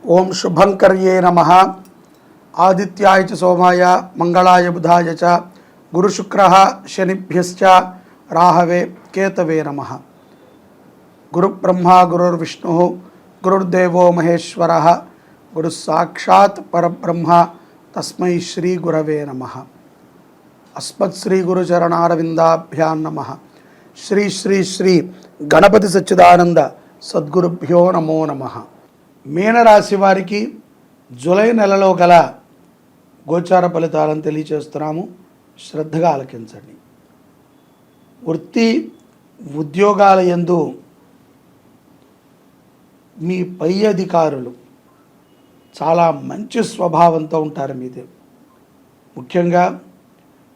ఓం శుభంకర్యే నమః. ఆదిత్యాయ చ సోమాయ మంగళాయ బుధాయ చ గురుశుక్రః శనిభ్యశ్చ రాహవే కేతవే నమః. గురుబ్రహ్మ గురుర్విష్ణుః గురుర్దేవో మహేశ్వరః గురుస్సాక్షాత్ పరబ్రహ్మ తస్మై శ్రీ గురవే నమః. అస్మత్ శ్రీ గురుచరణారవిందాభ్యాం నమః. శ్రీ శ్రీ శ్రీ గణపతి సచ్చిదానంద సద్గురుభ్యో నమో నమః. మీనరాశి వారికి జూలై నెలలో గల గోచార ఫలితాలను తెలియచేస్తున్నాము. శ్రద్ధగా ఆలకించండి. వృత్తి ఉద్యోగాల యందు మీ పై అధికారులు చాలా మంచి స్వభావంతో ఉంటారు. మీదే ముఖ్యంగా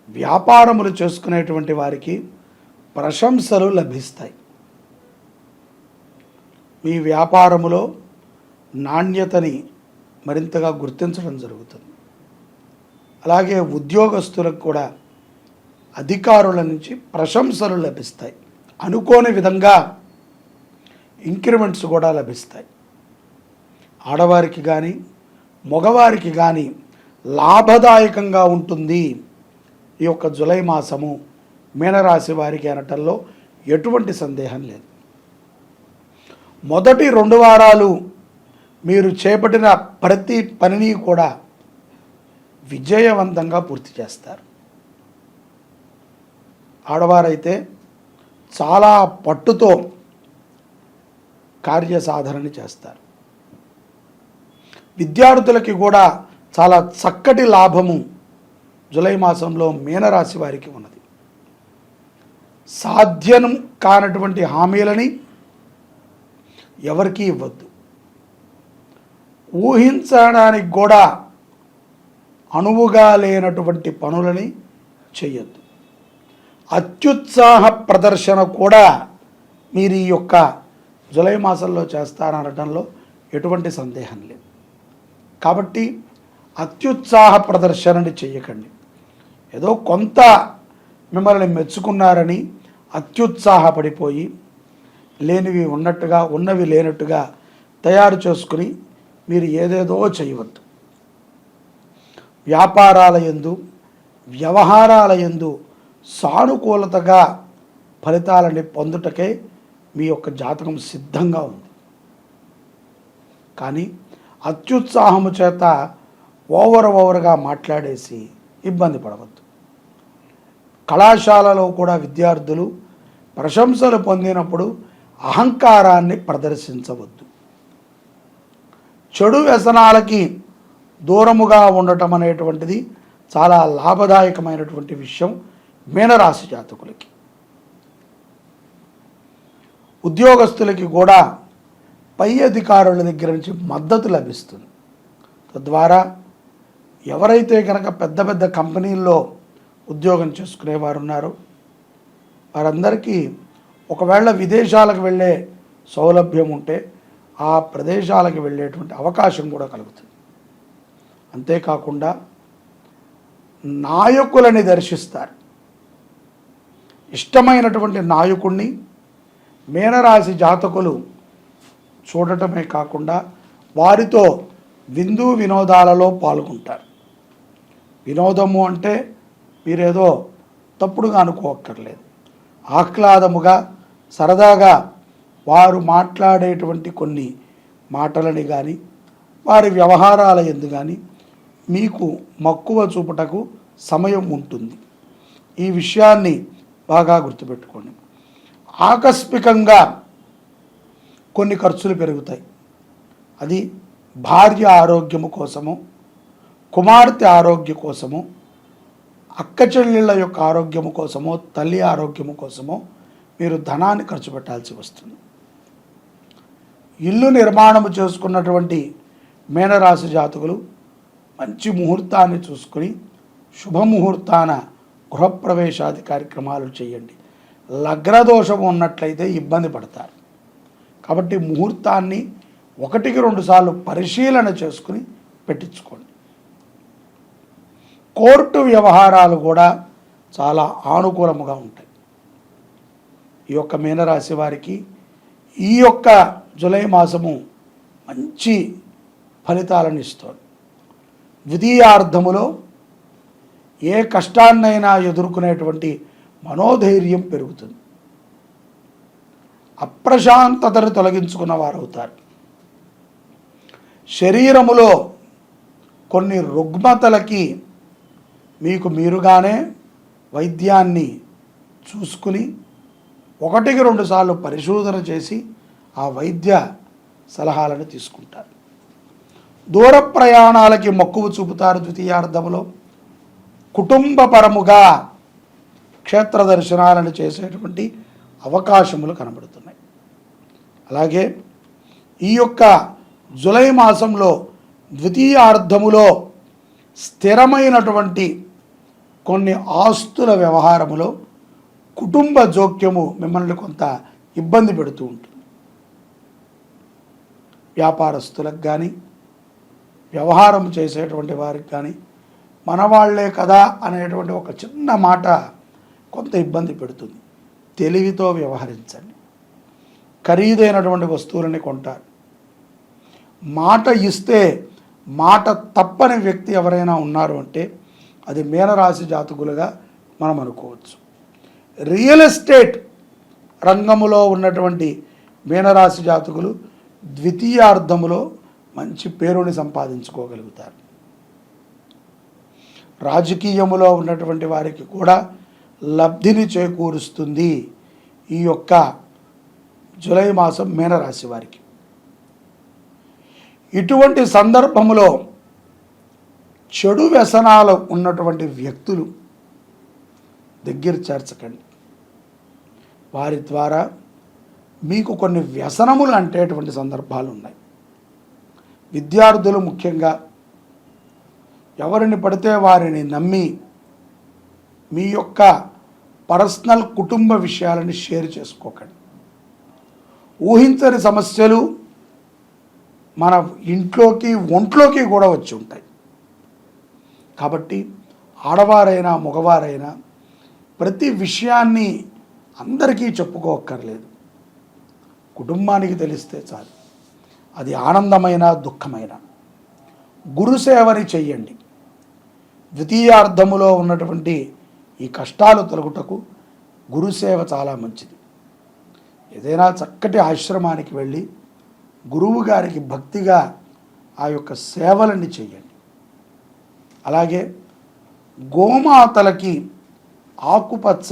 వ్యాపారములు చేసుకునేటువంటి వారికి ప్రశంసలు లభిస్తాయి. మీ వ్యాపారములో నాణ్యతని మరింతగా గుర్తించడం జరుగుతుంది. అలాగే ఉద్యోగస్తులకు కూడా అధికారుల నుంచి ప్రశంసలు లభిస్తాయి. అనుకోని విధంగా ఇంక్రిమెంట్స్ కూడా లభిస్తాయి. ఆడవారికి కానీ మగవారికి కానీ లాభదాయకంగా ఉంటుంది ఈ యొక్క జూలై మాసము మీనరాశి వారికి అనటంలో ఎటువంటి సందేహం లేదు. మొదటి 2 వారాలు మీరు చేపట్టిన ప్రతి పనిని కూడా విజయవంతంగా పూర్తి చేస్తారు. ఆడవారైతే చాలా పట్టుతో కార్యసాధనని చేస్తారు. విద్యార్థులకి కూడా చాలా చక్కటి లాభము జూలై మాసంలో మీనరాశి వారికి ఉన్నది. సాధ్యం కానటువంటి హామీలని ఎవరికీ ఇవ్వద్దు. ఊహించడానికి కూడా అనువుగా లేనటువంటి పనులని చేయొద్దు. అత్యుత్సాహ ప్రదర్శన కూడా మీరు ఈ యొక్క జూలై మాసంలో చేస్తారనడంలో ఎటువంటి సందేహం లేదు. కాబట్టి అత్యుత్సాహ ప్రదర్శనని చెయ్యకండి. ఏదో కొంత మిమ్మల్ని మెచ్చుకున్నారని అత్యుత్సాహపడిపోయి లేనివి ఉన్నట్టుగా ఉన్నవి లేనట్టుగా తయారు చేసుకుని మీరు ఏదేదో చేయవద్దు. వ్యాపారాల యందు వ్యవహారాల యందు సానుకూలతగా ఫలితాలని పొందుటకే మీ యొక్క జాతకం సిద్ధంగా ఉంది. కానీ అత్యుత్సాహము చేత ఓవర్గా మాట్లాడేసి ఇబ్బంది పడవద్దు. కళాశాలలో కూడా విద్యార్థులు ప్రశంసలు పొందినప్పుడు అహంకారాన్ని ప్రదర్శించవద్దు. చెడు వ్యసనాలకి దూరముగా ఉండటం అనేటువంటిది చాలా లాభదాయకమైనటువంటి విషయం మీనరాశి జాతకులకి. ఉద్యోగస్తులకి కూడా పై అధికారుల దగ్గర నుంచి మద్దతు లభిస్తుంది. తద్వారా ఎవరైతే కనుక పెద్ద పెద్ద కంపెనీల్లో ఉద్యోగం చేసుకునేవారు ఉన్నారో వారందరికీ ఒకవేళ విదేశాలకు వెళ్ళే సౌలభ్యం ఉంటే ఆ ప్రదేశాలకు వెళ్ళేటువంటి అవకాశం కూడా కలుగుతుంది. అంతేకాకుండా నాయకులని దర్శిస్తారు. ఇష్టమైనటువంటి నాయకుడిని మీనరాశి జాతకులు చూడటమే కాకుండా వారితో విందు వినోదాలలో పాల్గొంటారు. వినోదము అంటే మీరేదో తప్పుడుగా అనుకోక్కర్లేదు. ఆహ్లాదముగా సరదాగా వారు మాట్లాడేటువంటి కొన్ని మాటలని కానీ వారి వ్యవహారాల యందు కానీ మీకు మక్కువ చూపుటకు సమయం ఉంటుంది. ఈ విషయాన్ని బాగా గుర్తుపెట్టుకోండి. ఆకస్మికంగా కొన్ని ఖర్చులు పెరుగుతాయి. అది భార్య ఆరోగ్యము కోసము, కుమార్తె ఆరోగ్య కోసము, అక్క చెల్లెళ్ళ యొక్క ఆరోగ్యము కోసమో, తల్లి ఆరోగ్యము కోసమో మీరు ధనాన్ని ఖర్చు పెట్టాల్సి వస్తుంది. ఇల్లు నిర్మాణము చేసుకున్నటువంటి మీనరాశి జాతకులు మంచి ముహూర్తాన్ని చూసుకుని శుభముహూర్తాన గృహప్రవేశాది కార్యక్రమాలు చేయండి. లగ్నదోషం ఉన్నట్లయితే ఇబ్బంది పడతారు. కాబట్టి ముహూర్తాన్ని 1-2 సార్లు పరిశీలన చేసుకుని పెట్టించుకోండి. కోర్టు వ్యవహారాలు కూడా చాలా ఆనుకూలముగా ఉంటాయి. ఈ యొక్క మీనరాశి వారికి ఈ యొక్క జూలై మాసము మంచి ఫలితాలను ఇస్తుంది. ద్వితీయార్థములో ఏ కష్టాన్నైనా ఎదుర్కొనేటువంటి మనోధైర్యం పెరుగుతుంది. అప్రశాంతతను తొలగించుకున్న వారు అవుతారు. శరీరములో కొన్ని రుగ్మతలకి మీకు మీరుగానే వైద్యాన్ని చూసుకుని 1-2 సార్లు పరిశోధన చేసి ఆ వైద్య సలహాలను తీసుకుంటారు. దూర ప్రయాణాలకి మక్కువ చూపుతారు. ద్వితీయార్థములో కుటుంబపరముగా క్షేత్ర దర్శనాలను చేసేటువంటి అవకాశములు కనబడుతున్నాయి. అలాగే ఈ యొక్క జూలై మాసంలో ద్వితీయార్థములో స్థిరమైనటువంటి కొన్ని ఆస్తుల వ్యవహారములో కుటుంబ జోక్యము మిమ్మల్ని కొంత ఇబ్బంది పెడుతూ ఉంటుంది. వ్యాపారస్తులకు కానీ వ్యవహారం చేసేటువంటి వారికి కానీ మనవాళ్లే కదా అనేటువంటి ఒక చిన్న మాట కొంత ఇబ్బంది పెడుతుంది. తెలివితో వ్యవహరించండి. ఖరీదైనటువంటి వస్తువులని కొంటారు. మాట ఇస్తే మాట తప్పని వ్యక్తి ఎవరైనా ఉన్నారు అంటే అది మీనరాశి జాతకులుగా మనం అనుకోవచ్చు. రియల్ ఎస్టేట్ రంగములో ఉన్నటువంటి మీనరాశి జాతకులు ద్వితీయార్థములో మంచి పేరుని సంపాదించుకోగలుగుతారు. రాజకీయములో ఉన్నటువంటి వారికి కూడా లబ్ధిని చేకూరుస్తుంది ఈ యొక్క జూలై మాసం మీనరాశి వారికి. ఇటువంటి సందర్భములో చెడు వ్యసనాలు ఉన్నటువంటి వ్యక్తులు దగ్గర చేర్చకండి. వారి ద్వారా మీకు కొన్ని వ్యసనములు అంటేటువంటి సందర్భాలు ఉన్నాయి. విద్యార్థులు ముఖ్యంగా ఎవరిని పడితే వారిని నమ్మి మీ యొక్క పర్సనల్ కుటుంబ విషయాలను షేర్ చేసుకోకండి. ఊహించని సమస్యలు మన ఇంట్లోకి ఒంట్లోకి కూడా వచ్చి ఉంటాయి. కాబట్టి ఆడవారైనా మగవారైనా ప్రతి విషయాన్ని అందరికీ చెప్పుకోక్కర్లేదు. కుటుంబానికి తెలిస్తే చాలు. అది ఆనందమైన దుఃఖమైన. గురుసేవని చెయ్యండి. ద్వితీయార్థములో ఉన్నటువంటి ఈ కష్టాలు తొలగుటకు గురుసేవ చాలా మంచిది. ఏదైనా చక్కటి ఆశ్రమానికి వెళ్ళి గురువు గారికి భక్తిగా ఆ యొక్క సేవలన్నీ చెయ్యండి. అలాగే గోమాతలకి ఆకుపచ్చ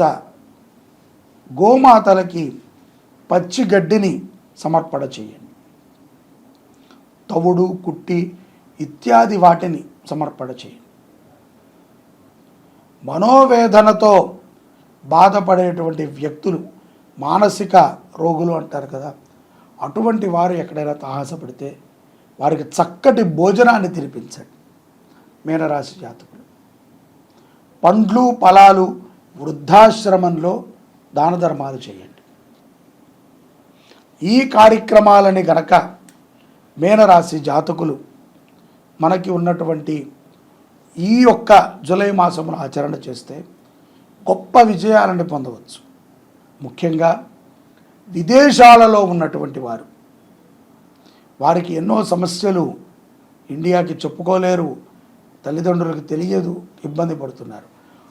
గోమాతలకి పచ్చి గడ్డిని సమర్పణ చేయండి. తవుడు కుట్టి ఇత్యాది వాటిని సమర్పణ చేయండి. మనోవేదనతో బాధపడేటువంటి వ్యక్తులు మానసిక రోగులు అంటారు కదా, అటువంటి వారు ఎక్కడైనా తాహసపడితే వారికి చక్కటి భోజనాన్ని తినిపించండి. మీనరాశి జాతకులు పండ్లు ఫలాలు వృద్ధాశ్రమంలో దాన ధర్మాలు చేయండి. ఈ కార్యక్రమాలని గనక మీనరాశి జాతకులు మనకి ఉన్నటువంటి ఈ యొక్క జూలై మాసమును ఆచరణ చేస్తే గొప్ప విజయాలను పొందవచ్చు. ముఖ్యంగా విదేశాలలో ఉన్నటువంటి వారికి ఎన్నో సమస్యలు ఇండియాకి చెప్పుకోలేరు, తల్లిదండ్రులకు తెలియదు, ఇబ్బంది పడుతున్నారు.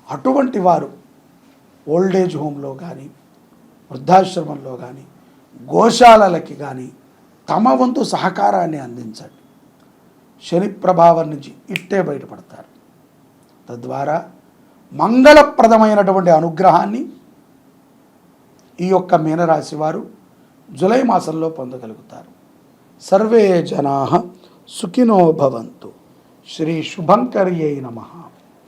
అటువంటి వారు ఓల్డేజ్ హోమ్లో కానీ వృద్ధాశ్రమంలో కానీ గోశాలలకి కానీ తమ వంతు సహకారాన్ని అందించండి. శని ప్రభావం నుంచి ఇట్టే బయటపడతారు. తద్వారా మంగళప్రదమైనటువంటి అనుగ్రహాన్ని ఈ యొక్క మీనరాశి వారు జూలై మాసంలో పొందగలుగుతారు. సర్వే జనాః సుఖినో భవంతు. శ్రీ శుభంకర్యై నమః.